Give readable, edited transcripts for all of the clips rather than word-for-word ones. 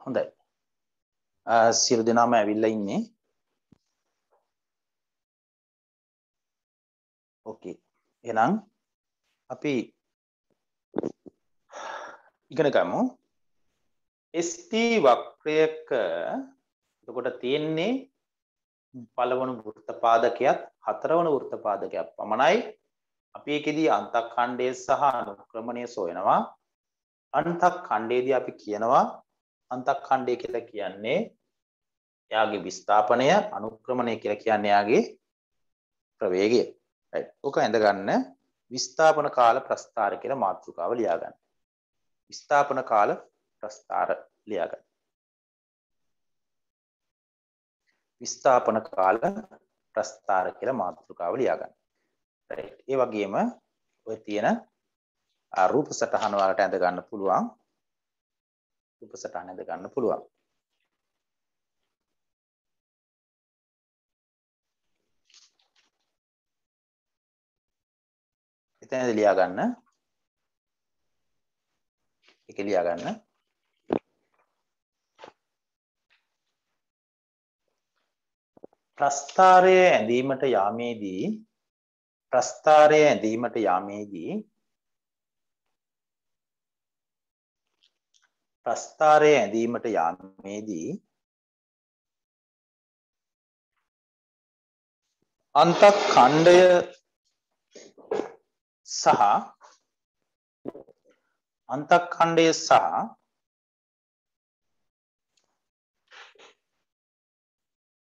හොඳයි. සියලු දෙනාම ඇවිල්ලා ඉන්නේ. ඕකේ. එහෙනම් අපි ඉගෙන ගමු. ST වක්‍රයක එතකොට තියෙන්නේ පළවන වෘත්ත පාදකයක් හතරවන වෘත්ත පාදකයක් පමණයි. අපි ඒකෙදී අන්තඛණ්ඩය සහ අනුක්‍රමණය සොයනවා. අන්තඛණ්ඩයේදී අපි කියනවා අන්තඛණ්ඩය කියලා කියන්නේ එයාගේ විස්ථාපනය, අනුක්‍රමණය කියලා කියන්නේ එයාගේ ප්‍රවේගය. right. ඔක ඇඳ ගන්න විස්ථාපන කාල ප්‍රස්ථාර කියලා මාතෘකාව ලියා ගන්න. විස්ථාපන කාල ප්‍රස්ථාර ලියා ගන්න. විස්ථාපන කාල ප්‍රස්ථාර කියලා මාතෘකාව ලියා ගන්න. right. ඒ වගේම ඔය තියෙන රූප සටහන වලට ඇඳ ගන්න පුළුවන්. රූප සටහන ඇඳ ගන්න පුළුවන්. එතනදී ලියා ගන්න. ඒක ලියා ගන්න. ප්‍රස්ථාරය ඇඳීමට යාමේදී අන්තඛණ්ඩය සහ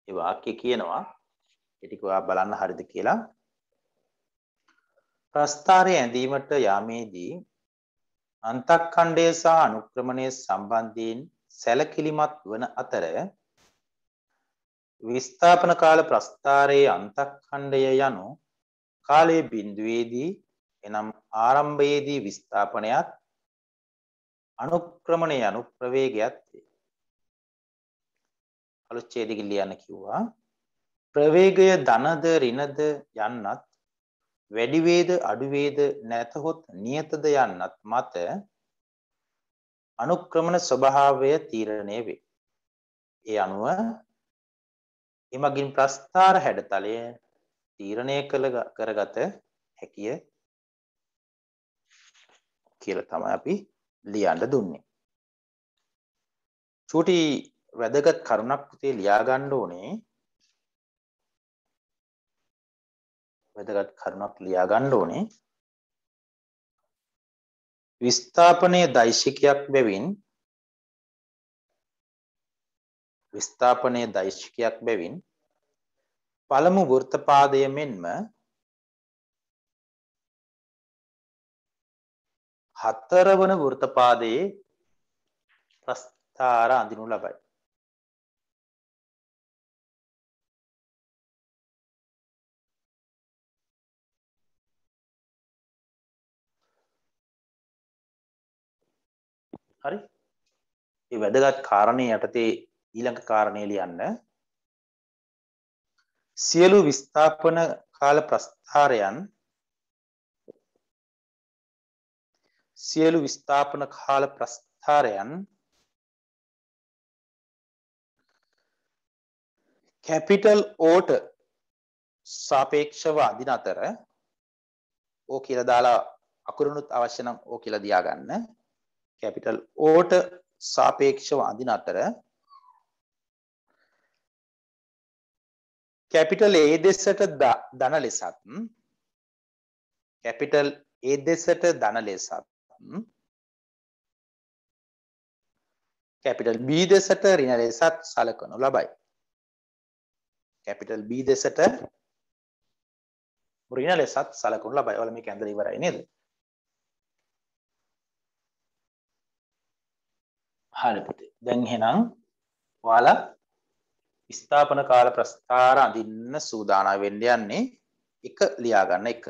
ඒ වාක්‍ය කියනවා ඒ ටික ඔයා බලන්න හරිද කියලා. ප්‍රස්ථාරය ඇඳීමට යාමේදී අන්තඛණ්ඩය සහ අනුක්‍රමණය සම්බන්ධයෙන් සැලකිලිමත් වන අතර විස්ථාපන කාල ප්‍රස්ථාරයේ අන්තඛණ්ඩය යනු කාලයේ බිඳුවේදී එනම් ආරම්භයේදී විස්ථාපනයත් අනුක්‍රමණය යනු ප්‍රවේගයත් වේ. අලුච්ඡේදයකින් ලියන්න කිව්වා. ප්‍රවේගය ධනද ඍණද යන්නත් වැඩි වේද අඩු වේද නැතහොත් නියතද යන්නත් මත අනුක්‍රමණ ස්වභාවය තීරණය වේ. ඒ අනුව එමගින් ප්‍රස්ථාර හැඩතලය තීරණය කරගත හැකිය කියලා තමයි අපි ලියන්න දුන්නේ. චූටි වැදගත් කරුණක් පුතේ ලියා ගන්න ඕනේ. විස්ථාපනයේ දෛශිකයක් බැවින් පළමු වෘත්තපාදය මෙන්ම හතරවන වෘත්තපාදයේ ප්‍රස්ථාර අඳිනු ලබයි. හරි. මේ වැදගත් කාරණේ යටතේ ඊළඟ කාරණේ ලියන්න. සියලු විස්ථාපන කාල ප්‍රස්ථාරයන් කැපිටල් ඕට සාපේක්ෂව අදින අතර ඕ කියලා දාලා අකුරුනුත් අවශ්‍ය නම් ඕ කියලා දියා ගන්න. කැපිටල් ඕට සාපේක්ෂව අදින අතර කැපිටල් A දෙසට ධන ලෙසත් කැපිටල් A දෙසට ධන ලෙසත් කැපිටල් B දෙසට ඍණ ලෙසත් සලකනු ලබයි. කැපිටල් B දෙසට ඍණ ලෙසත් සලකනු ලබයි. ඔයාලා මේක ඇඳලා ඉවරයි නේද? හරි පුතේ. දැන් එහෙනම් ඔයාලා විස්ථාපන කාල ප්‍රස්ථාර අඳින්න සූදානම් වෙන්න යන්නේ. එක ලියා ගන්න එක.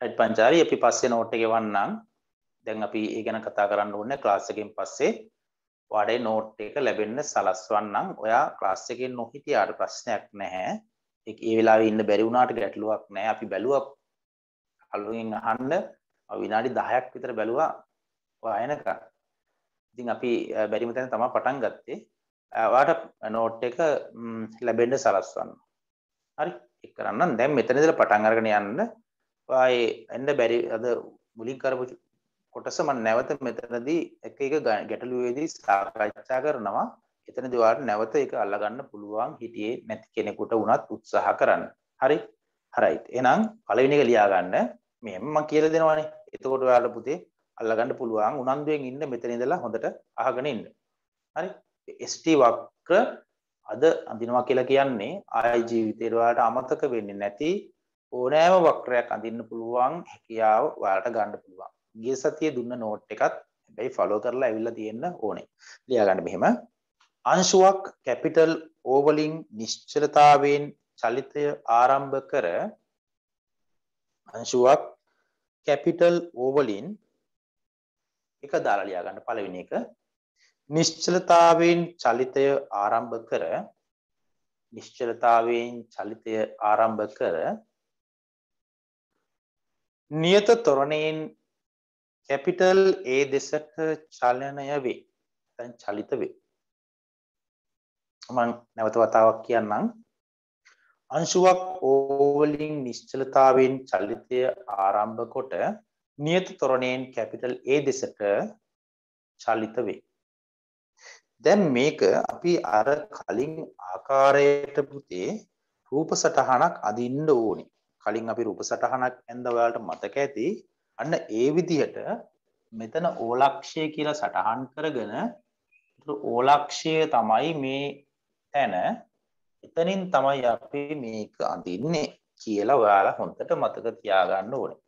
රයිට් පංචාරි අපි පස්සේ නෝට් එක එවන්නම්. දැන් අපි ඒ ගැන කතා කරන්න ඕනේ ක්ලාස් එකෙන් පස්සේ. ඔයාලේ නෝට් එක ලැබෙන්න සලස්වන්නම්. ඔයා ක්ලාස් එකෙන් නොහිටියාට ප්‍රශ්නයක් නැහැ. ඒ වෙලාවේ ඉන්න බැරි වුණාට ගැටලුවක් නැහැ. අපි බැලුවා අලුයෙන් අහන්න විනාඩි 10ක් විතර බැලුවා වයනක. ඉතින් අපි බැරිම තැන තමයි පටන් ගත්තේ. ඔයාලට නෝට් එක ලැබෙන්න සලස්වන්න. හරි. ඒක කරන්න දැන් මෙතන ඉඳලා පටන් අරගෙන යන්න. ඔයා එන්න බැරි අද මුලින් කරපු කොටස මම නැවත මෙතනදී එක ගැටලුවේදී සාකච්ඡා කරනවා. එතනදී ඔයාලට නැවත ඒක අල්ලගන්න පුළුවන් හිටියේ නැති කෙනෙකුට වුණත් උත්සාහ කරන්න. හරි? හරියිත්. එහෙනම් පළවෙනි එක ලියා ගන්න. මෙහෙම මම කියලා දෙනවානේ. එතකොට ඔයාලට පුතේ අල්ලගන්න පුළුවන්. උනන්දුවෙන් ඉන්න මෙතන ඉඳලා හොඳට අහගෙන ඉන්න. හරි? ST වක්‍ර අද අඳිනවා කියලා කියන්නේ ආයි ජීවිතේට ඔයාලට අමතක වෙන්නේ නැති ඕනෑම වක්‍රයක් අඳින්න පුළුවන් හැකියාව ඔයාලට ගන්න පුළුවන්. ගිය සතියේ දුන්න නෝට් එකත් හැබැයි ෆලෝ කරලා ඇවිල්ලා තියෙන්න ඕනේ. ලියා ගන්න මෙහෙම. අංශුවක් කැපිටල් O වලින් නිශ්චලතාවයෙන් චලිතය ආරම්භ කර අංශුවක් කැපිටල් O වලින් එක දාලා ලියා ගන්න පළවෙනි එක. නිශ්චලතාවයෙන් චලිතය ආරම්භ කර නිශ්චලතාවයෙන් චලිතය ආරම්භ කර නියත ත්වරණයෙන් කැපිටල් A දෙසට චලනය වේ. දැන් චලිත වේ. මම නැවත වතාවක් කියන්නම්. අංශුවක් O වලින් නිශ්චලතාවයෙන් චලිතය ආරම්භ කොට නියත ත්වරණයෙන් කැපිටල් A දෙසට චලිත වේ. දැන් මේක අපි අර කලින් ආකාරයට පුතේ රූප සටහනක් අදින්න ඕනේ. කලින් අපි රූප සටහනක් ඇඳ ඔයාලට මතක ඇති. අන්න ඒ විදිහට මෙතන ඕලක්ෂය කියලා සටහන් කරගෙන ඕලක්ෂය තමයි මේ තැන. එතනින් තමයි අපි මේක අඳින්නේ කියලා ඔයාලා හොඳට මතක තියාගන්න ඕනේ.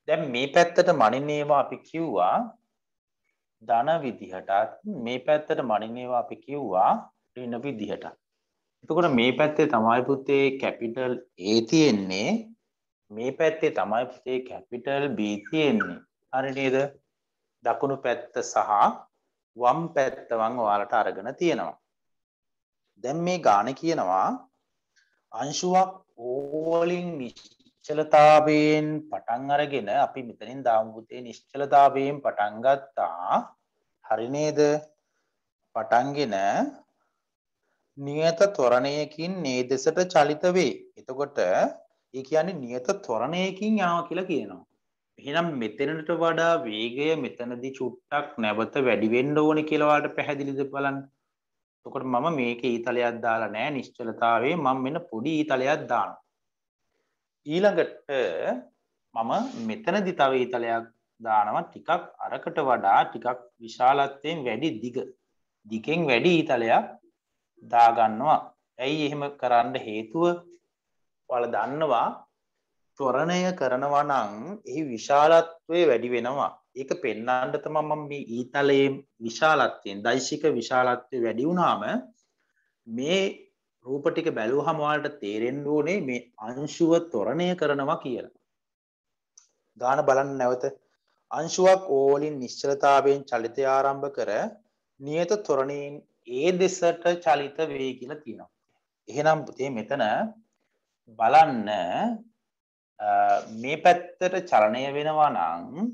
දැන් මේ පැත්තට මනින්නේවා අපි කිව්වා ධන විදිහටත් මේ පැත්තට මනින්නේවා අපි කිව්වා ඍණ විදිහටත්. එතකොට මේ පැත්තේ තමයි පුතේ කැපිටල් A තියෙන්නේ. මේ පැත්තේ තමයි පුතේ කැපිටල් B තියෙන්නේ. හරි නේද? දකුණු පැත්ත සහ වම් පැත්ත මම ඔයාලට අරගෙන තියෙනවා. දැන් මේ ගාන කියනවා අංශුවක් O වලින් නිශ්චලතාවයෙන් පටන් අරගෙන අපි මෙතනින් දාමු පුතේ නිශ්චලතාවයෙන් පටන් ගත්තා. හරි නේද? පටන්ගෙන නියත ත්වරණයකින් මේ දෙසට චලිත වේ. එතකොට ඒ කියන්නේ නියත ත්වරණයකින් යනවා කියලා කියනවා. එහෙනම් මෙතනට වඩා වේගය මෙතනදී චුට්ටක් නැවත වැඩි වෙන්න ඕනේ කියලා ඔයාලට පැහැදිලිද බලන්න. එතකොට මම මේකේ ඊතලයක් දාලා නැහැ නිශ්චලතාවයේ මම මෙන්න පොඩි ඊතලයක් දානවා. ඊළඟට මම මෙතනදී තව ඊතලයක් දානවා ටිකක් අරකට වඩා ටිකක් විශාලත්වයෙන් වැඩි දිගෙන් වැඩි ඊතලයක් දා ගන්නවා. ඇයි එහෙම කරන්න හේතුව? ඔයාලා දන්නවා ත්වරණය කරනවා නම් එහි විශාලත්වය වැඩි වෙනවා. ඒක පෙන්වන්න තමයි මම මේ ඊතලයේ විශාලත්වයෙන් දෛශික විශාලත්වය වැඩි වුණාම මේ රූප ටික බැලුවහම ඔයාලට තේරෙන්න ඕනේ මේ අංශුව ත්වරණය කරනවා කියලා. ගාන බලන්න නැවත. අංශුවක් O වලින් නිශ්චලතාවයෙන් චලිතය ආරම්භ කර නියත ත්වරණයෙන් A දෙසට චලිත වේ කියලා තියෙනවා. එහෙනම් පුතේ මෙතන බලන්න මේ පැත්තට චලනය වෙනවා නම්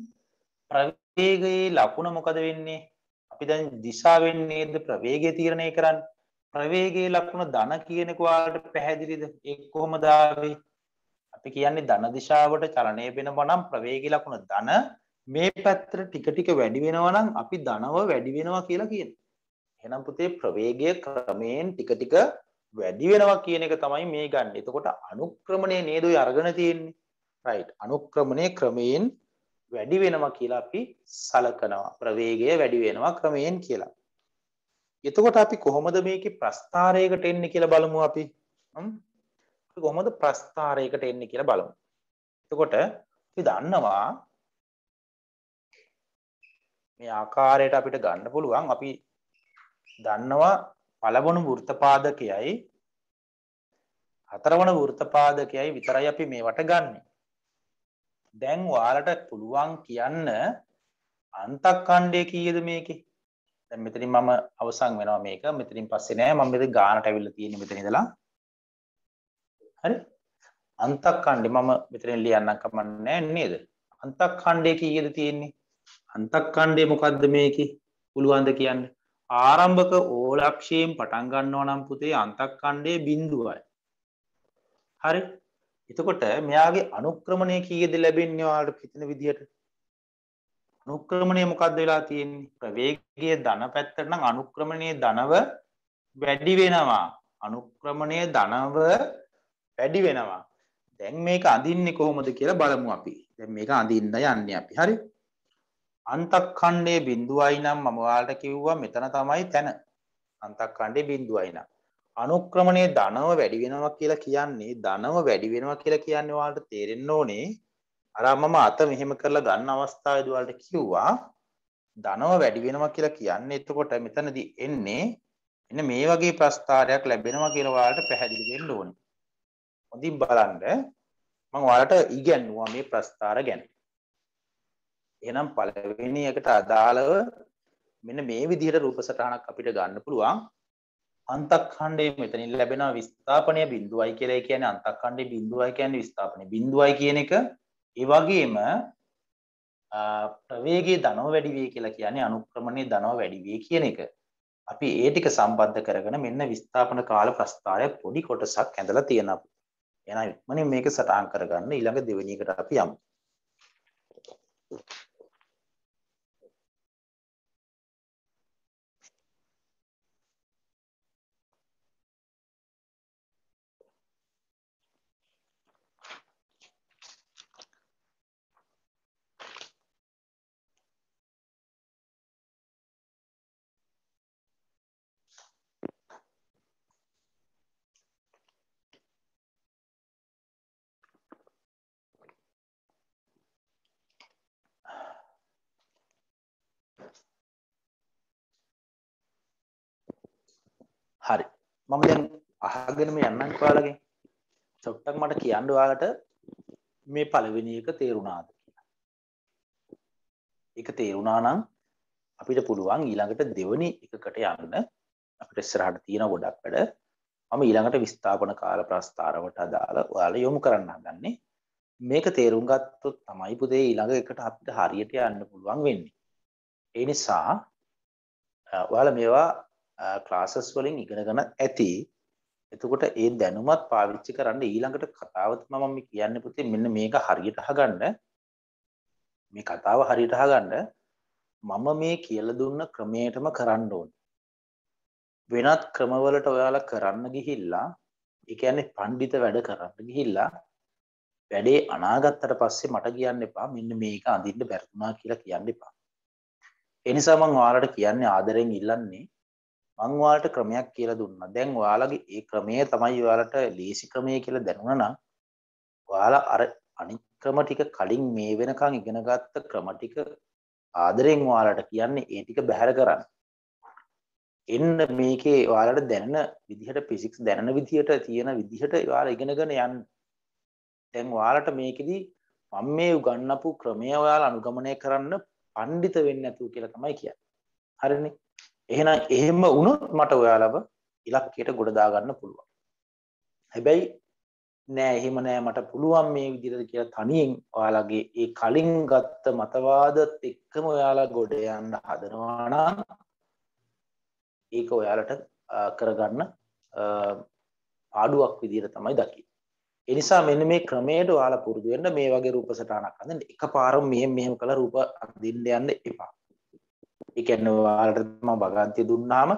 ප්‍රවේගයේ ලකුණ මොකද වෙන්නේ? අපි දැන් දිශාවෙන් නේද ප්‍රවේගය තීරණය කරන්නේ. ප්‍රවේගයේ ලකුණ ධන කියන එක ඔයාලට පැහැදිලිද? ඒක කොහොමද ආවේ? අපි කියන්නේ ධන දිශාවට චලනය වෙනවා නම් ප්‍රවේගයේ ලකුණ ධන මේ පැත්තට ටික ටික වැඩි වෙනවා නම් අපි ධනව වැඩි වෙනවා කියලා කියනවා. එහෙනම් පුතේ ප්‍රවේගය ක්‍රමයෙන් ටික ටික වැඩි වෙනවා කියන එක තමයි මේ ගන්න. එතකොට අනුක්‍රමණය නේද ඔය අරගෙන තියෙන්නේ. රයිට්. අනුක්‍රමණය ක්‍රමයෙන් වැඩි වෙනවා කියලා අපි සලකනවා. ප්‍රවේගය වැඩි වෙනවා ක්‍රමයෙන් කියලා. එතකොට අපි කොහොමද මේකේ ප්‍රස්ථාරයකට එන්නේ කියලා බලමු අපි. කොහොමද ප්‍රස්ථාරයකට එන්නේ කියලා බලමු. එතකොට අපි දන්නවා මේ ආකාරයට අපිට ගන්න පුළුවන්. අපි දන්නවා පළවණු වෘත්තපාදකයයි හතරවන වෘත්තපාදකයයි විතරයි අපි මේවට ගන්නෙ. දැන් ඔයාලට පුළුවන් කියන්න අන්තක්ඛණ්ඩය කීයද මේකේ? දැන් මෙතනින් මම අවසන් වෙනවා මේක. මෙතනින් පස්සේ නෑ මම මෙතන ගානට ඇවිල්ලා තියෙන්නේ මෙතන ඉඳලා. හරි? අන්තක්ඛණ්ඩේ මම මෙතන ලියන්නම් කමන්නේ නේද? අන්තක්ඛණ්ඩේ කීයද තියෙන්නේ? අන්තක්ඛණ්ඩේ මොකද්ද මේකේ? පුළුවන්ද කියන්න? ආරම්භක ඕලක්ෂයෙන් පටන් ගන්නවා නම් පුතේ අන්තක්ඛණ්ඩේ 0යි. හරි? එතකොට මෙයාගේ අනුක්‍රමණය කීයද ලැබෙන්නේ ඔයාලට හිතන විදිහට? අනුක්‍රමණය මොකද්ද වෙලා තියෙන්නේ? ප්‍රවේගයේ ධන පැත්තට නම් අනුක්‍රමණයේ ධනව වැඩි වෙනවා. අනුක්‍රමණයේ ධනව වැඩි වෙනවා. දැන් මේක අඳින්නේ කොහොමද කියලා බලමු අපි. දැන් මේක අඳින්න යන්නේ අපි. හරි? අන්තක්ඛණ්ඩයේ 0යි නම් මම ඔයාලට කිව්වා මෙතන තමයි තැන. අන්තක්ඛණ්ඩයේ 0යි නම් අනුක්‍රමණයේ ධනව වැඩි වෙනවා කියලා කියන්නේ ධනව වැඩි වෙනවා කියලා කියන්නේ ඔයාලට තේරෙන්න ඕනේ. අර මම අත මෙහෙම කරලා ගන්න අවස්ථාවේදී ඔයාලට කිව්වා ධනව වැඩි වෙනවා කියලා කියන්නේ එතකොට මෙතනදී එන්නේ මෙන්න මේ වගේ ප්‍රස්ථාරයක් ලැබෙනවා කියලා ඔයාලට පැහැදිලි වෙන්න ඕනේ. හොඳින් බලන්න මම ඔයාලට ඉගැන්නුවා මේ ප්‍රස්ථාර ගැන. එහෙනම් පළවෙනි එකට අදාළව මෙන්න මේ විදිහට රූප සටහනක් අපිට ගන්න පුළුවන්. අන්තක්ඛණ්ඩයේ මෙතනින් ලැබෙන විස්ථාපනය 0යි කියලා. ඒ කියන්නේ අන්තක්ඛණ්ඩයේ 0යි කියන්නේ විස්ථාපනය 0යි කියන එක. ඒ වගේම ප්‍රවේගයේ ධනව වැඩි වේ කියලා කියන්නේ අනුක්‍රමණයේ ධනව වැඩි වේ කියන එක. අපි ඒ ටික සම්බන්ධ කරගෙන මෙන්න විස්ථාපන කාල ප්‍රස්ථාරය පොඩි කොටසක් ඇඳලා තියෙනවා. එහෙනම් ඉක්මනින් මේක සටහන් කරගන්න ඊළඟ දෙවෙනි එකට අපි යමු. හරි. මම දැන් අහගෙනම යන්නම් ඔයාලගෙන්. චොට්ටක් මට කියන්න ඔයාලට මේ පළවෙනි එක තේරුණාද කියලා. ඒක තේරුණා නම් අපිට පුළුවන් ඊළඟට දෙවෙනි එකකට යන්න. අපිට ඉස්සරහට තියෙන ගොඩක් වැඩ. මම ඊළඟට විස්ථාපන කාල ප්‍රස්ථාරවට අදාළ ඔයාලා යොමු කරන්න හදන්නේ. මේක තේරුම් ගත්තොත් තමයි පුතේ ඊළඟ එකට අපිට හරියට යන්න පුළුවන් වෙන්නේ. ඒ නිසා ඔයාලා මේවා ක්ලාසස් වලින් ඉගෙනගෙන ඇති. එතකොට ඒ දැනුමත් පාවිච්චි කරන්න ඊළඟට කතාව තමයි මම කියන්නේ පුතේ මෙන්න මේක හරියට අහගන්න. මේ කතාව හරියට අහගන්න මම මේ කියලා දුන්න ක්‍රමයටම කරන්න ඕනේ. වෙනත් ක්‍රමවලට ඔයාලා කරන්න ගිහිල්ලා ඒ කියන්නේ පඬිත වැඩ කරන්න ගිහිල්ලා වැඩේ අනාගත්තට පස්සේ මට කියන්න එපා මෙන්න මේක අඳින්න බැරිුණා කියලා කියන්න එපා. ඒ නිසා මම ඔයාලට කියන්නේ ආදරෙන් ඉල්ලන්නේ මම ඔයාලට ක්‍රමයක් කියලා දුන්නා. දැන් ඔයාලගේ ඒ ක්‍රමය තමයි ඔයාලට ලේසි ක්‍රමය කියලා දැනුණා නම් ඔයාලා අර අනිත් ක්‍රම ටික කලින් මේ වෙනකන් ඉගෙනගත්ත ක්‍රම ටික ආදරෙන් ඔයාලට කියන්නේ ඒ ටික බැහැර කරන්න. එන්න මේකේ ඔයාලට දැනෙන විදිහට ෆිසික්ස් දැනෙන විදිහට තියෙන විදිහට ඔයාලා ඉගෙනගෙන යන්න. දැන් ඔයාලට මේකෙදි මම මේ උගන්වපු ක්‍රමය ඔයාලා අනුගමනය කරන්න පඬිත වෙන්නේ නැතුව කියලා තමයි කියන්නේ. හරිනේ? එහෙනම් එහෙම වුණොත් මට ඔයාලව ඉලක්කයට ගොඩ දා ගන්න පුළුවන්. හැබැයි නෑ එහෙම නෑ මට පුළුවන් මේ විදිහට කියලා තනියෙන් ඔයාලගේ ඒ කලින් ගත්ත මතවාදත් එක්කම ඔයාලා ගොඩ යන්න හදනවා නම් ඒක ඔයාලට කරගන්න පාඩුවක් විදිහට තමයි දකින්නේ. ඒ නිසා මෙන්න මේ ක්‍රමයට ඔයාලා පුරුදු වෙන්න මේ වගේ රූප සටහනක් අඳින්න එකපාරම මෙහෙම කළා රූප අඳින්න යන්න එපා. ඒ කියන්නේ ඔයාලට මම වගන්තිය දුන්නාම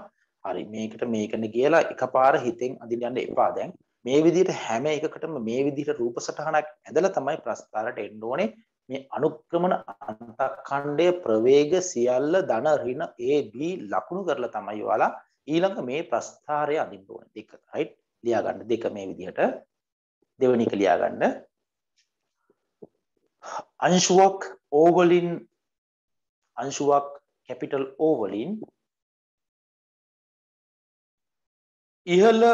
හරි මේකට මේකනේ කියලා එකපාර හිතෙන් අඳින්න යන්න එපා. දැන් මේ විදිහට හැම එකකටම මේ විදිහට රූප සටහනක් ඇදලා තමයි ප්‍රස්ථාරයට එන්න ඕනේ. මේ අනුක්‍රමන අන්තක්ඛණ්ඩයේ ප්‍රවේග සියල්ල ධන ඍණ A B ලකුණු කරලා තමයි ඔයාලා ඊළඟ මේ ප්‍රස්ථාරය අඳින්න ඕනේ. දෙක රයිට් ලියා ගන්න දෙක මේ විදිහට දෙවෙනි එක ලියා ගන්න. අංශුවක් O වලින් අංශුවක් capital O වලින් ඉහළ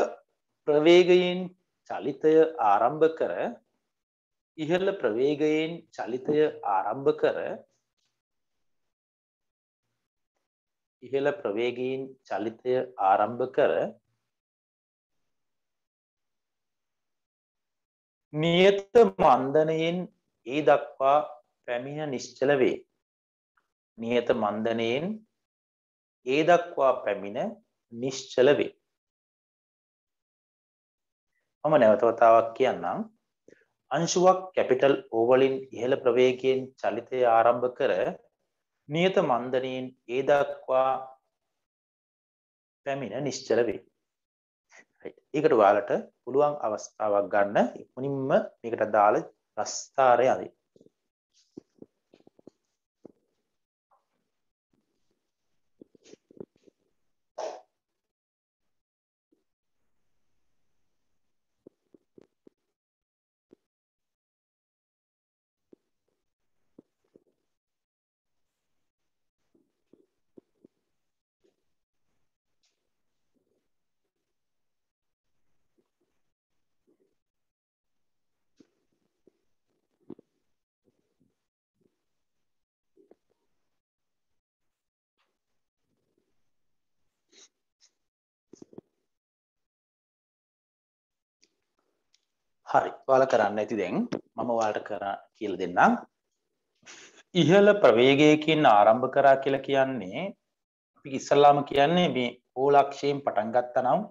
ප්‍රවේගයෙන් චලිතය ආරම්භ කර ඉහළ ප්‍රවේගයෙන් චලිතය ආරම්භ කර ඉහළ ප්‍රවේගයෙන් චලිතය ආරම්භ කර නියත මන්දනයෙන් ඒ දක්වා පැමිණ නිශ්චල වේ. නියත මන්දනයෙන් ඒ දක්වා පැමිණ නිශ්චල වේ. මම නැවත වතාවක් කියන්නම්. අංශුවක් කැපිටල් O වලින් ඉහළ ප්‍රවේගයෙන් චලිතය ආරම්භ කර නියත මන්දනයෙන් ඒ දක්වා පැමිණ නිශ්චල වේ. ඒකට ඔයාලට පුළුවන් අවස්ථාවක් ගන්න ඉක්මනින්ම මේකට දාලා ප්‍රස්ථාරය අදින්න. හරි. ඔයාලා කරන්න ඇති දැන් මම ඔයාලට කියලා දෙන්නම්. ඉහළ ප්‍රවේගයකින් ආරම්භ කරා කියලා කියන්නේ අපි ඉස්සල්ලාම කියන්නේ මේ O ලක්ෂයෙන් පටන් ගත්තා නම්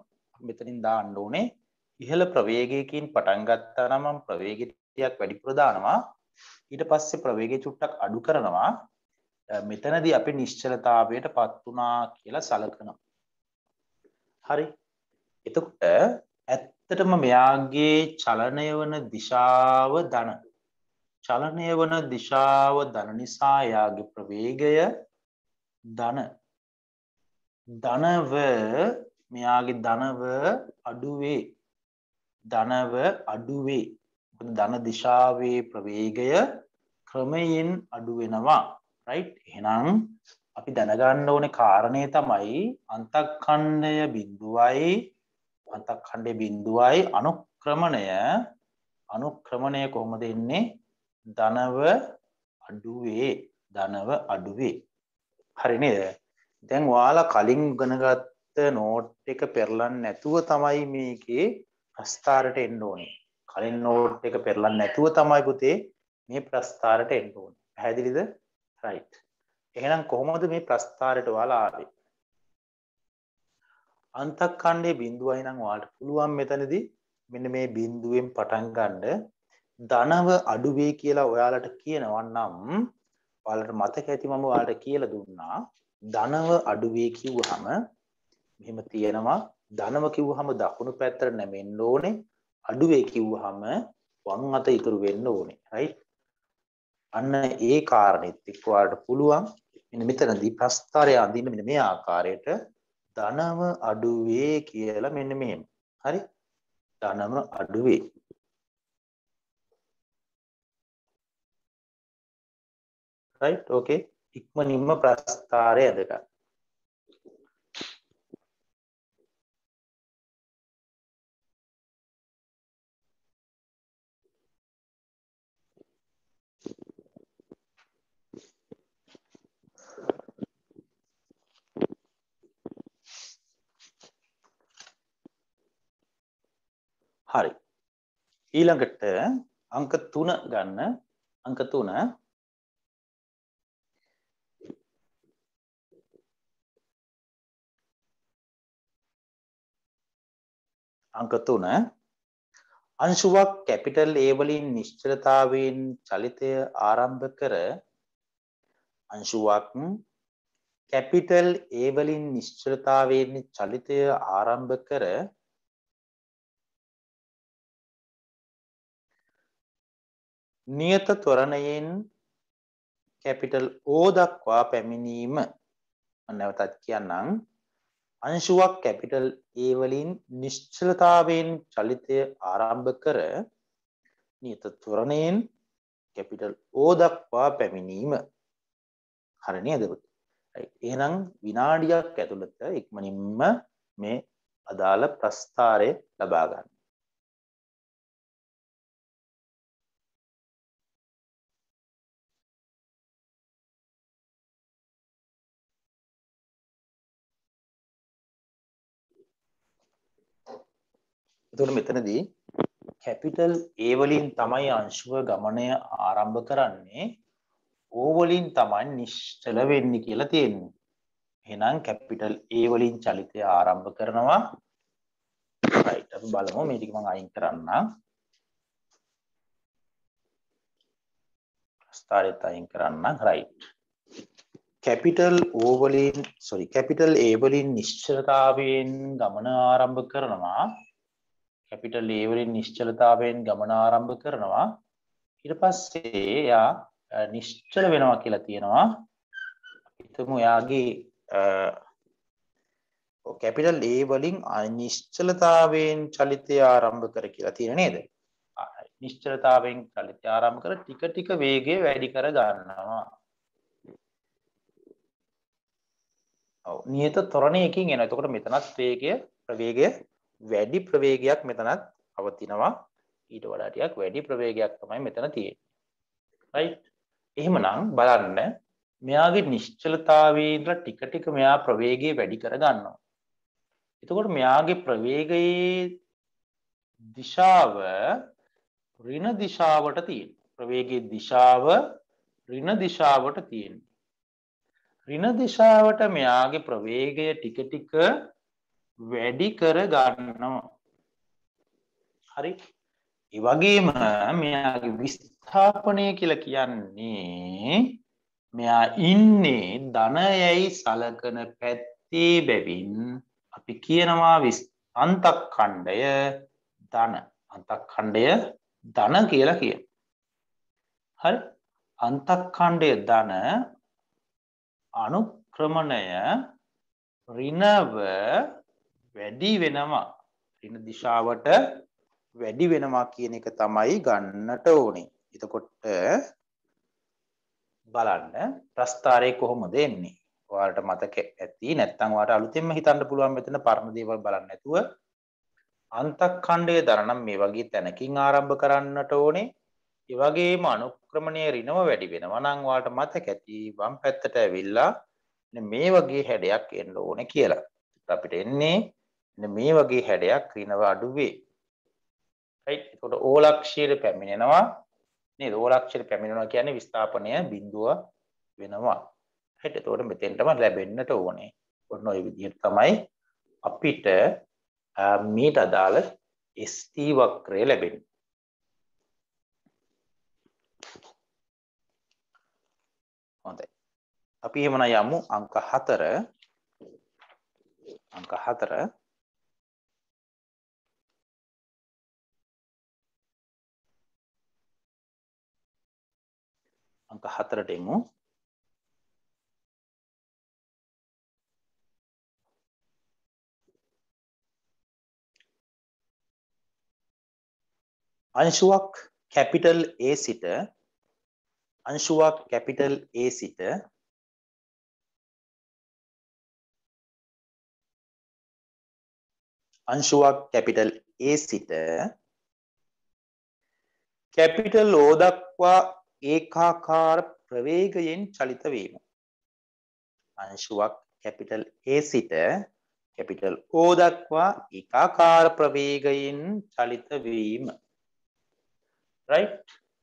මෙතනින් දාන්න ඕනේ ඉහළ ප්‍රවේගයකින් පටන් ගත්තා නම් මම ප්‍රවේගය ටිකක් වැඩිපුර දානවා. ඊට පස්සේ ප්‍රවේගය චුට්ටක් අඩු කරනවා. මෙතනදී අපි නිශ්චලතාවයට පත් වුණා කියලා සලකනවා. හරි. එතකොට ඇත්තටම මෙයාගේ චලනය වන දිශාව ධන. චලනය වන දිශාව ධන නිසා එයාගේ ප්‍රවේගය ධන. ධනව මෙයාගේ ධනව අඩුවේ. ධනව අඩුවේ. මොකද ධන දිශාවේ ප්‍රවේගය ක්‍රමයෙන් අඩු වෙනවා. right? එහෙනම් අපි දැනගන්න ඕනේ කාරණේ තමයි අන්තක්ඛණ්ඩය බිඳුවයි අන්තක්ඛණ්ඩයේ බිඳුවයි අනුක්‍රමණය කොහොමද එන්නේ? ධනව අඩුවේ. ධනව අඩුවේ. හරි නේද? දැන් ඔයාලා කලින් ඉගෙනගත්ත නෝට් එක පෙරලන්න නැතුව තමයි මේකේ ප්‍රස්ථාරයට එන්න ඕනේ. කලින් නෝට් එක පෙරලන්න නැතුව තමයි පුතේ මේ ප්‍රස්ථාරයට එන්න ඕනේ. පැහැදිලිද? right. එහෙනම් කොහොමද මේ ප්‍රස්ථාරයට ඔයාලා ආවේ? අන්තක්ඛණ්ඩයේ බිඳුවයි නම් ඔයාලට පුළුවන් මෙතනදී මෙන්න මේ බිඳුවෙන් පටන් ගන්න ධනව අඩු වේ කියලා ඔයාලට කියනවා නම් ඔයාලට මතක ඇති මම ඔයාලට කියලා දුන්නා ධනව අඩු වේ කිව්වහම මෙහෙම තියෙනවා ධනව කිව්වහම දකුණු පැත්තට නැමෙන්න ඕනේ අඩු වේ කිව්වහම වම් අත ඉතුරු වෙන්න ඕනේ right අන්න ඒ කාරණෙත් එක්ක ඔයාලට පුළුවන් මෙන්න මෙතනදී ප්‍රස්ථාරය අඳින්න මෙන්න මේ ආකාරයට ධනව අඩු වේ කියලා මෙන්න මෙහෙම හරි ධනව අඩු වේ right okay ඉක්මනින්ම ප්‍රස්ථාරය ඇදගන්න හරි ඊළඟට අංක 3 ගන්න අංක 3 අංක 3 අංශුවක් කැපිටල් A වලින් නිශ්චලතාවයෙන් චලිතය ආරම්භ කර අංශුවක් කැපිටල් A වලින් නිශ්චලතාවයෙන් චලිතය ආරම්භ කර නියත ත්වරණයෙන් කැපිටල් O දක්වා පැමිණීම නැවතත් කියන්නම් අංශුවක් කැපිටල් A වලින් නිශ්චලතාවයෙන් චලිතය ආරම්භ කර නියත ත්වරණයෙන් කැපිටල් O දක්වා පැමිණීම හරි නේද එහෙනම් විනාඩියක් ඇතුළත ඉක්මනින්ම මේ අදාළ ප්‍රස්ථාරය ලබා ගන්න එතකොට මෙතනදී කැපිටල් A වලින් තමයි අංශුව ගමනය ආරම්භ කරන්නේ. O වලින් තමයි නිශ්චල වෙන්නේ කියලා තියෙන්නේ. එහෙනම් කැපිටල් A වලින් චලිතය ආරම්භ කරනවා. right අපි බලමු මේ ටික මම අයින් කරන්නම්. ස්ථාරිත අයින් කරන්නම්. right කැපිටල් කැපිටල් A වලින් නිශ්චලතාවයෙන් ගමන ආරම්භ කරනවා. කැපිටල් A වලින් නිශ්චලතාවයෙන් ගමන ආරම්භ කරනවා. ඊට පස්සේ එයා නිශ්චල වෙනවා කියලා තියෙනවා. හිතමු එයාගේ කැපිටල් A වලින් අනිශ්චලතාවයෙන් චලිතය ආරම්භ කර කියලා තියෙන නේද? නිශ්චලතාවයෙන් චලිතය ආරම්භ කර ටික ටික වේගය වැඩි කර ගන්නවා. ඔව් නියත ත්වරණයකින් එනවා. එතකොට මෙතනත් ප්‍රවේගය වැඩි ප්‍රවේගයක් මෙතනත් පවතිනවා. ඊට වඩා ටිකක් වැඩි ප්‍රවේගයක් තමයි මෙතන තියෙන්නේ. right එහෙමනම් බලන්න මෙයාගේ නිශ්චලතාවයෙන් ටික ටික මෙයා ප්‍රවේගය වැඩි කර ගන්නවා. එතකොට මෙයාගේ ප්‍රවේගයේ දිශාව ඍණ දිශාවට තියෙනවා. ප්‍රවේගයේ දිශාව ඍණ දිශාවට තියෙනවා. ඍණ දිශාවට මෙයාගේ ප්‍රවේගය ටික ටික වැඩි කර ගන්නවා. හරි. ඒ වගේම මෙයාගේ විස්ථාපනය කියලා කියන්නේ මෙයා ඉන්නේ ධනයයි සලකන පැත්තේ බැවින් අපි කියනවා අන්තක්ඛණ්ඩය ධන. අන්තක්ඛණ්ඩය ධන කියලා කියනවා. හරි. අන්තක්ඛණ්ඩය ධන අනුක්‍රමණය ඍණව වැඩි වෙනවා. ඍණ දිශාවට වැඩි වෙනවා කියන එක තමයි ගන්නට ඕනේ. එතකොට බලන්න ප්‍රස්ථාරය කොහොමද එන්නේ? ඔයාලට මතක ඇති නැත්නම් ඔයාලට අලුතෙන්ම හිතන්න පුළුවන් මෙතන පරණ දේවල් බලන්න නැතුව අන්තක්ඛණ්ඩය දරනම් මේ වගේ තැනකින් ආරම්භ කරන්නට ඕනේ. ඒ වගේම අනුක්‍රමණයේ ඍණව වැඩි වෙනවා නම් ඔයාලට මතක ඇති වම් පැත්තට ඇවිල්ලා මේ වගේ හැඩයක් එන්න ඕනේ කියලා. අපිට එන්නේ මේ වගේ හැඩයක් ඍණව අඩු වේ. right එතකොට ඕලක්ෂයට පැමිණෙනවා නේද? ඕලක්ෂයට පැමිණෙනවා කියන්නේ විස්ථාපනය බිඳුව වෙනවා. right එතකොට මෙතෙන්ටම ලැබෙන්නට ඕනේ. ඔන්න ඔය විදිහට තමයි අපිට මීට අදාළ ST වක්‍රය ලැබෙන්නේ. හොඳයි. අපි එහෙමනම් යමු අංක 4. අංක 4 අංක 4ට එමු. අංශුවක් කැපිටල් A සිට අංශුවක් කැපිටල් A සිට අංශුවක් කැපිටල් A සිට කැපිටල් O දක්වා ඒකාකාර ප්‍රවේගයෙන් චලිත වීම. අංශුවක් කැපිටල් A සිට කැපිටල් O දක්වා ඒකාකාර ප්‍රවේගයෙන් චලිත වීම. right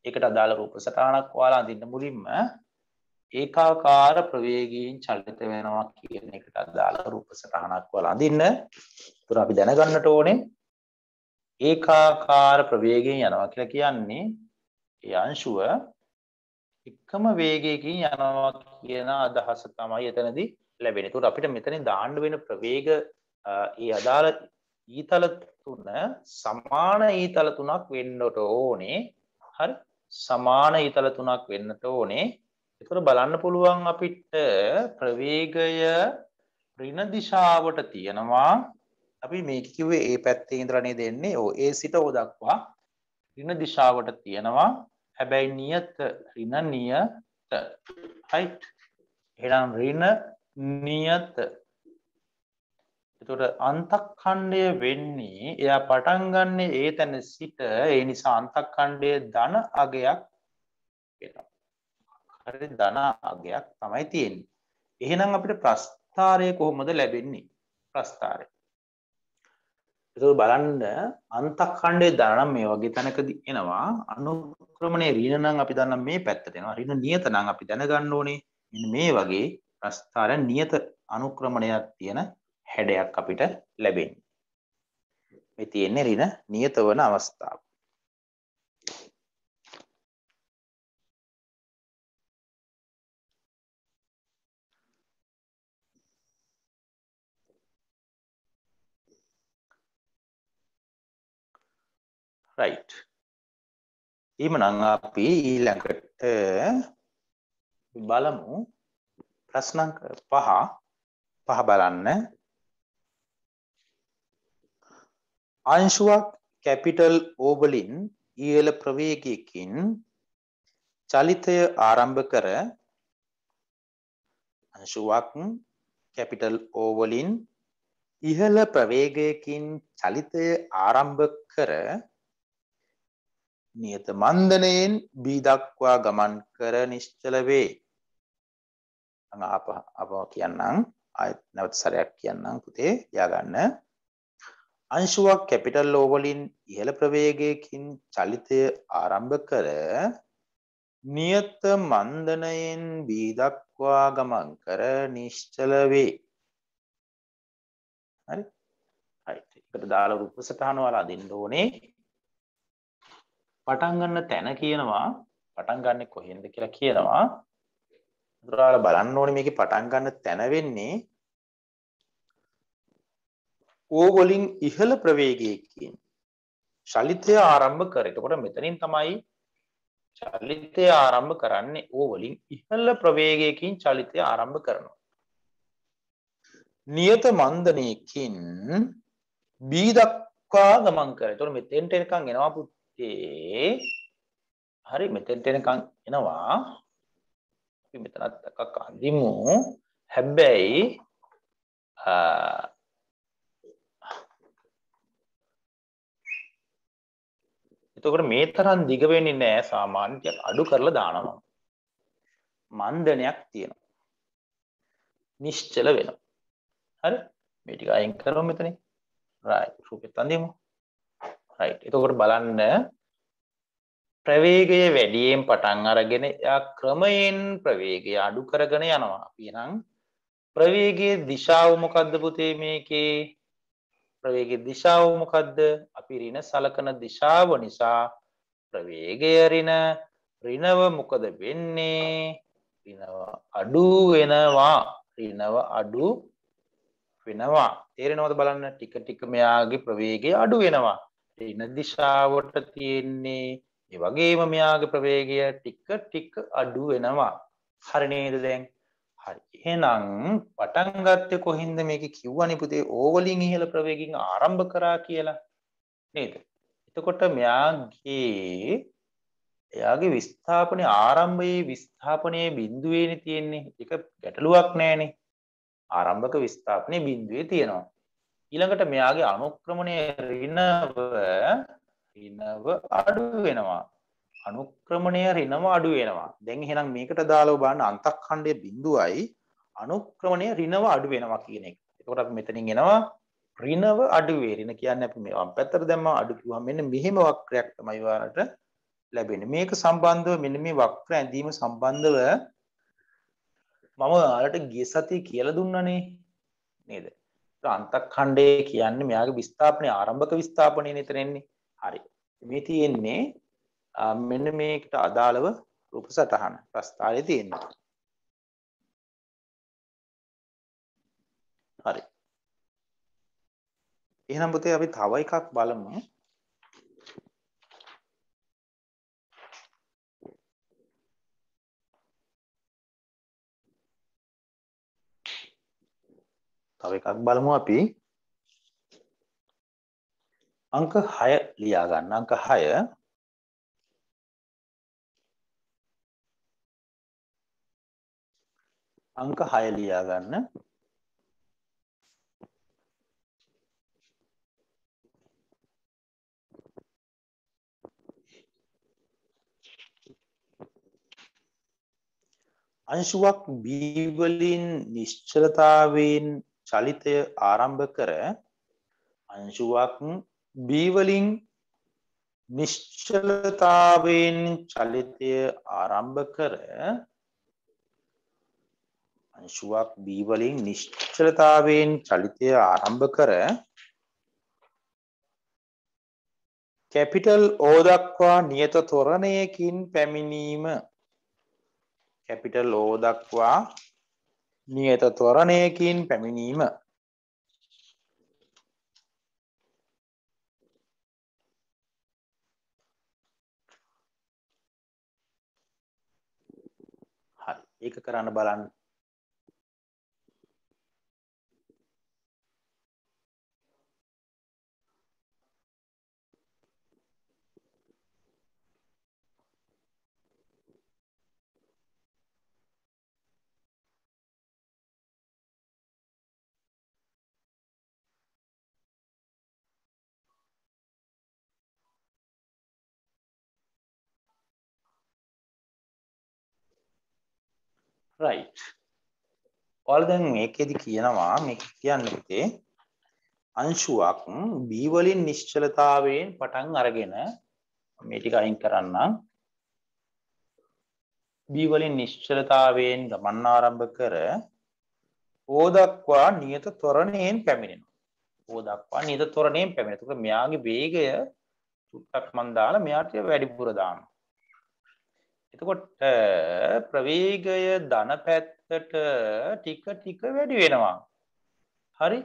ඒකට අදාළ රූප සටහනක් ඔයාලා අඳින්න මුලින්ම ඒකාකාර ප්‍රවේගයෙන් චලිත වෙනවා කියන එකට අදාළ රූප සටහනක් ඔයාලා අඳින්න. ඒතර අපි දැනගන්නට ඕනේ ඒකාකාර ප්‍රවේගයෙන් යනවා කියලා කියන්නේ ඒ අංශුව එකම වේගයකින් යනවා කියන අදහස තමයි එතනදී ලැබෙන්නේ. ඒතර අපිට මෙතනින් දාන්න වෙන ප්‍රවේග ඒ අදාළ ඊතල තුන සමාන ඊතල තුනක් වෙන්නට ඕනේ. හරි සමාන ඊතල තුනක් වෙන්නට ඕනේ. ඒතර බලන්න පුළුවන් අපිට ප්‍රවේගය ඍණ දිශාවට තියෙනවා. අපි මේක කිව්වේ A පැත්තේ ඉඳලා නේද එන්නේ. ඔව් A සිට O දක්වා ඍණ දිශාවට තියෙනවා. හැබැයි නියත ඍණ නියත. right එහෙනම් ඍණ නියත. එතකොට අන්තක්ඛණ්ඩය වෙන්නේ එයා පටන් ගන්න ඒ තැන සිට ඒ නිසා අන්තක්ඛණ්ඩය ධන අගයක් වෙනවා. හරි ධන අගයක් තමයි තියෙන්නේ. එහෙනම් අපිට ප්‍රස්ථාරය කොහොමද ලැබෙන්නේ? ප්‍රස්ථාරය ඒක බලන්න අන්තඛණ්ඩයේ දාන මේ වගේ තැනකදී එනවා අනුක්‍රමණයේ ඍණ නම් අපි දන්නා මේ පැත්තට එනවා ඍණ නියත නම් අපි දැනගන්න ඕනේ මෙන්න මේ වගේ ප්‍රස්ථාර නියත අනුක්‍රමණයක් තියෙන හැඩයක් අපිට ලැබෙන්නේ මේ තියෙන්නේ ඍණ නියත වන අවස්ථාව right ඊමනම් අපි ඊළඟට බලමු ප්‍රශ්න අංක 5 බලන්න අංශුවක් කැපිටල් O වලින් ඉහළ ප්‍රවේගයකින් චලිතය ආරම්භ කර අංශුවක් කැපිටල් O වලින් ඉහළ ප්‍රවේගයකින් චලිතය ආරම්භ කර නියත මන්දනයෙන් B දක්වා ගමන් කර නිශ්චල වේ. අප කියන්නම් ආයෙත් නැවත සැරයක් කියන්නම් පුතේ ලියාගන්න. අංශුවක් කැපිටල් O වලින් ඉහළ ප්‍රවේගයකින් චලිතය ආරම්භ කර නියත මන්දනයෙන් B දක්වා ගමන් කර නිශ්චල වේ. හරි? right. එකට දාලා රූප සටහන වල අදින්න ඕනේ. පටන් ගන්න තැන කියනවා පටන් ගන්නෙ කොහෙන්ද කියලා කියනවා. උදාහරණ බලන්න ඕනේ මේකේ පටන් ගන්න තැන වෙන්නේ O වලින් ඉහළ ප්‍රවේගයකින් චලිතය ආරම්භ කර. එතකොට මෙතනින් තමයි චලිතය ආරම්භ කරන්නේ O වලින් ඉහළ ප්‍රවේගයකින් චලිතය ආරම්භ කරනවා. නියත මන්දනයකින් B දක්වා ගමන් කර. එතකොට මෙතෙන්ට එනකන් එනවා පුතේ. හරි මෙතෙන්ට එනකන් එනවා. අපි මෙතනත් එකක් අඳිමු. හැබැයි එතකොට මේ තරම් දිග වෙන්නේ නැහැ සාමාන්‍ය ටික අඩු කරලා දානවා. මන්දනයක් තියෙනවා. නිශ්චල වෙනවා. හරි මේ ටික අයින් කරමු මෙතනින්. right රූපෙත් අඳිමු. right එතකොට බලන්න ප්‍රවේගය වැඩියෙන් පටන් අරගෙන යා ක්‍රමයෙන් ප්‍රවේගය අඩු කරගෙන යනවා. අපි එහෙනම් ප්‍රවේගයේ දිශාව මොකද්ද පුතේ මේකේ? ප්‍රවේගයේ දිශාව මොකද්ද? අපි ඍණ සලකන දිශාව නිසා ප්‍රවේගය ඍණව මොකද වෙන්නේ? ඍණව අඩු වෙනවා. ඍණව අඩු වෙනවා. තේරෙනවද බලන්න ටික ටික මෙයාගේ ප්‍රවේගය අඩු වෙනවා. ඍණ දිශාවට තියෙන්නේ ඒ වගේම මෙයාගේ ප්‍රවේගය ටික ටික අඩු වෙනවා. හරි නේද දැන්? හරි. එහෙනම් පටන් ගත්තේ කොහින්ද මේක කිව්වනේ පුතේ O වලින් ඉහළ ප්‍රවේගයෙන් ආරම්භ කරා කියලා. නේද? එතකොට එයාගේ විස්ථාපනයේ ආරම්භයේ විස්ථාපනයේ බිඳුවේනේ තියෙන්නේ. ඒක ගැටලුවක් නෑනේ. ආරම්භක විස්ථාපනයේ බිඳුවේ තියෙනවා. ඊළඟට මෙයාගේ අනුක්‍රමණය ඍණව අඩු වෙනවා. අනුක්‍රමණය ඍණව අඩු වෙනවා. දැන් එහෙනම් මේකට දාලා බලන්න අන්තක්ඛණ්ඩයේ බිඳුවයි අනුක්‍රමණය ඍණව අඩු වෙනවා කියන එක. එතකොට අපි මෙතනින් එනවා ඍණව අඩු වේ. ඍණ කියන්නේ අපි මේ වම් පැත්තට දැම්මම අඩු කිව්වම මෙන්න මෙහෙම වක්‍රයක් තමයි ඔයාලට ලැබෙන්නේ. මේක සම්බන්ධව මෙන්න මේ වක්‍ර ඇඳීම සම්බන්ධව මම ඔයාලට ගිය සතියේ කියලා දුන්නානේ නේද? අන්තක්ඛණ්ඩය කියන්නේ මෙයාගේ විස්ථාපනයේ ආරම්භක විස්ථාපනයේ නේද එන්නේ. හරි. මේ තියෙන්නේ මෙන්න මේකට අදාළව රූප සටහන ප්‍රස්ථාරයේ තියෙනවා. හරි. එහෙනම් පුතේ අපි තව එකක් බලමු. අපි අංක 6 ලියා ගන්න. අංක 6 ලියා ගන්න. අංශුවක් B වලින් නිශ්චලතාවයෙන් චලිතය ආරම්භ කර අංශුවක් B වලින් නිශ්චලතාවයෙන් චලිතය ආරම්භ කර අංශුවක් B වලින් නිශ්චලතාවයෙන් චලිතය ආරම්භ කර කැපිටල් O දක්වා නියත ත්වරණයකින් පැමිණීම කැපිටල් O දක්වා නියත ත්වරණයකින් පැමිණීම හරි ඒක කරන්න බලන්න right ඔයාලා දැන් මේකෙදි කියනවා මේක කියන්නේ පුතේ අංශුවක් B වලින් නිශ්චලතාවයෙන් පටන් අරගෙන මේ ටික අයින් කරන්නම් B වලින් නිශ්චලතාවයෙන් ගමන් ආරම්භ කර O දක්වා නියත ත්වරණයෙන් පැමිණෙනවා O දක්වා නියත ත්වරණයෙන් පැමිණෙනවා එතකොට මෙයාගේ වේගය චුට්ටක් මන් දාලා මෙයාට වැඩිපුර දානවා එතකොට ප්‍රවේගය ධන පැත්තට ටික ටික වැඩි වෙනවා හරි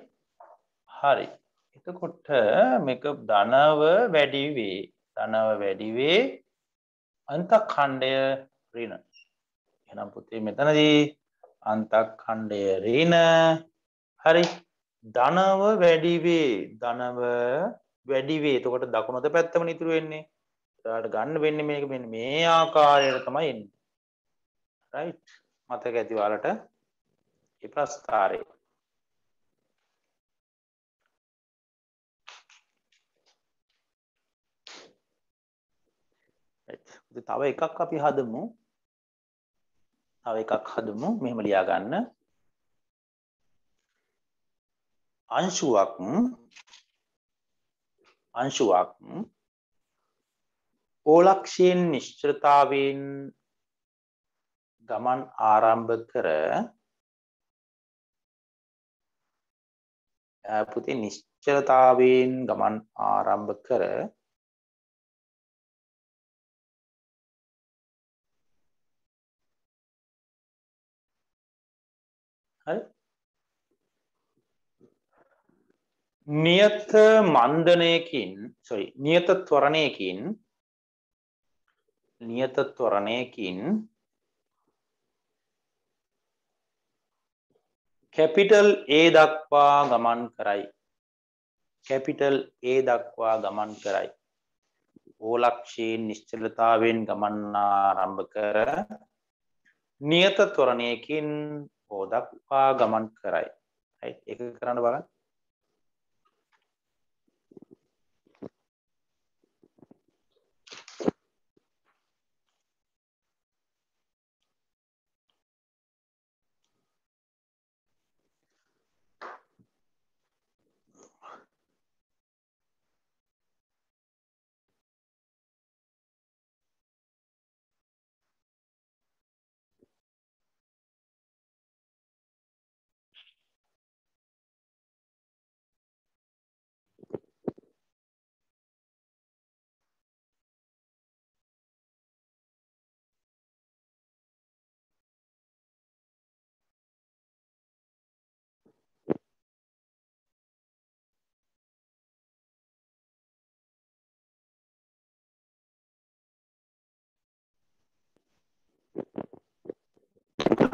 හරි එතකොට මේක ධනව වැඩි වේ අන්තඛණ්ඩය ඍණ එහෙනම් පුතේ මෙතනදී අන්තඛණ්ඩය ඍණ හරි ධනව වැඩි වේ එතකොට දකුණත පැත්තම ඉතුරු වෙන්නේ ඔයාලට ගන්න වෙන්නේ මේක මෙන්න මේ ආකාරයට තමයි එන්නේ right මතක ඇති ඔයාලට මේ ප්‍රස්ථාරය තව එකක් අපි හදමු මෙහෙම ලියා ගන්න අංශුවක් ඕලක්ෂයෙන් නිශ්චලතාවයෙන් ගමන් ආරම්භ කර පුතේ නිශ්චලතාවයෙන් ගමන් ආරම්භ කර හරි නියත ත්වරණයකින් කැපිටල් A දක්වා ගමන් කරයි ඕලක්ෂයෙන් නිශ්චලතාවයෙන් ගමන් ආරම්භ කර නියත ත්වරණයකින් O දක්වා ගමන් කරයි right ඒක කරන්න බලන්න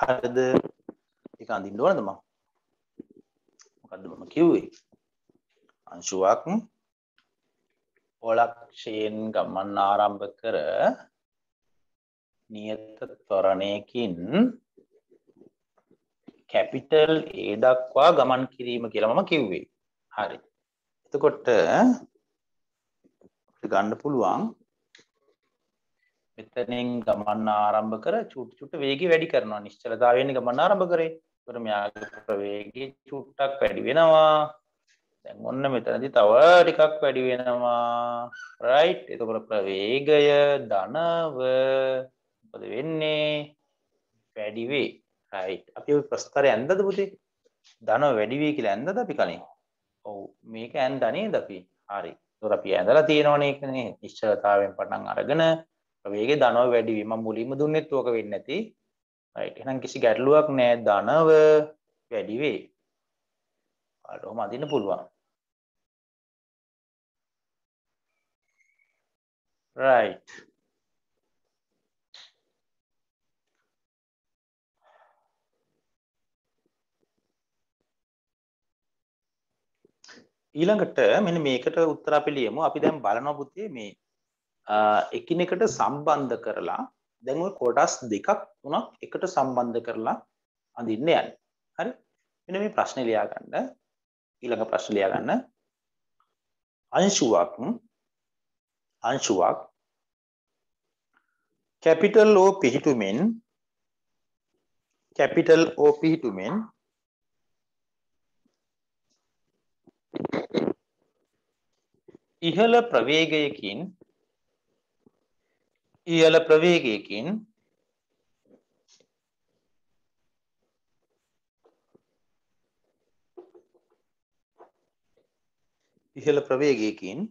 හරිද ඒක අඳින්න ඕනද මම මොකද්ද මම කිව්වේ අංශුවක් ඕලක්ෂයෙන් ගමන් ආරම්භ කර නියත ත්වරණයකින් කැපිටල් A දක්වා ගමන් කිරීම කියලා මම කිව්වේ හරි එතකොට ගන්න පුළුවන් මෙතනින් ගමන් ආරම්භ කර චුට්ට වේගය වැඩි කරනවා නිශ්චලතාවයෙන් ගමන් ආරම්භ කරේ. ඒතර මෙයාගේ ප්‍රවේගය චුට්ටක් වැඩි වෙනවා. දැන් ඔන්න මෙතනදී තව ටිකක් වැඩි වෙනවා right එතකොට ප්‍රවේගය ධනව මොකද වෙන්නේ වැඩි වේ right අපි ඔය ප්‍රස්තරය ඇන්දද පුතේ ධනව වැඩි වේ කියලා ඇන්දද අපි කලින් ඔව් මේක ඇන්දා නේද අපි හරි ඒතකොට අපි ඇඳලා තියෙනවනේ ඒකනේ නිශ්චලතාවයෙන් පටන් අරගෙන ප්‍රවේගය ධනව වැඩි වේ මම මුලින්ම දුන්නෙත් ඕක වෙන්නේ නැති right එහෙනම් කිසි ගැටලුවක් නැහැ ධනව වැඩි වේ ඔයාලට ඔහොම අදින්න පුළුවන් right ඊළඟට මෙන්න මේකට උත්තර අපි ලියමු අපි දැන් බලනවා පුතේ මේ එකිනෙකට සම්බන්ධ කරලා දැන් ওই කොටස් දෙකක් තුනක් එකට සම්බන්ධ කරලා අඳින්න යන්නේ හරි මෙන්න මේ ප්‍රශ්නේ ලියා ගන්න ඊළඟ ප්‍රශ්න ලියා ගන්න අංශුවක් capital O පිහිටුමින් ඉහළ ප්‍රවේගයකින්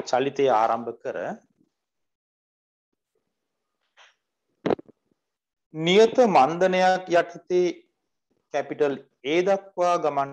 චලිතය ආරම්භ කර නියත මන්දනයක් යටතේ capital A දක්වා ගමන්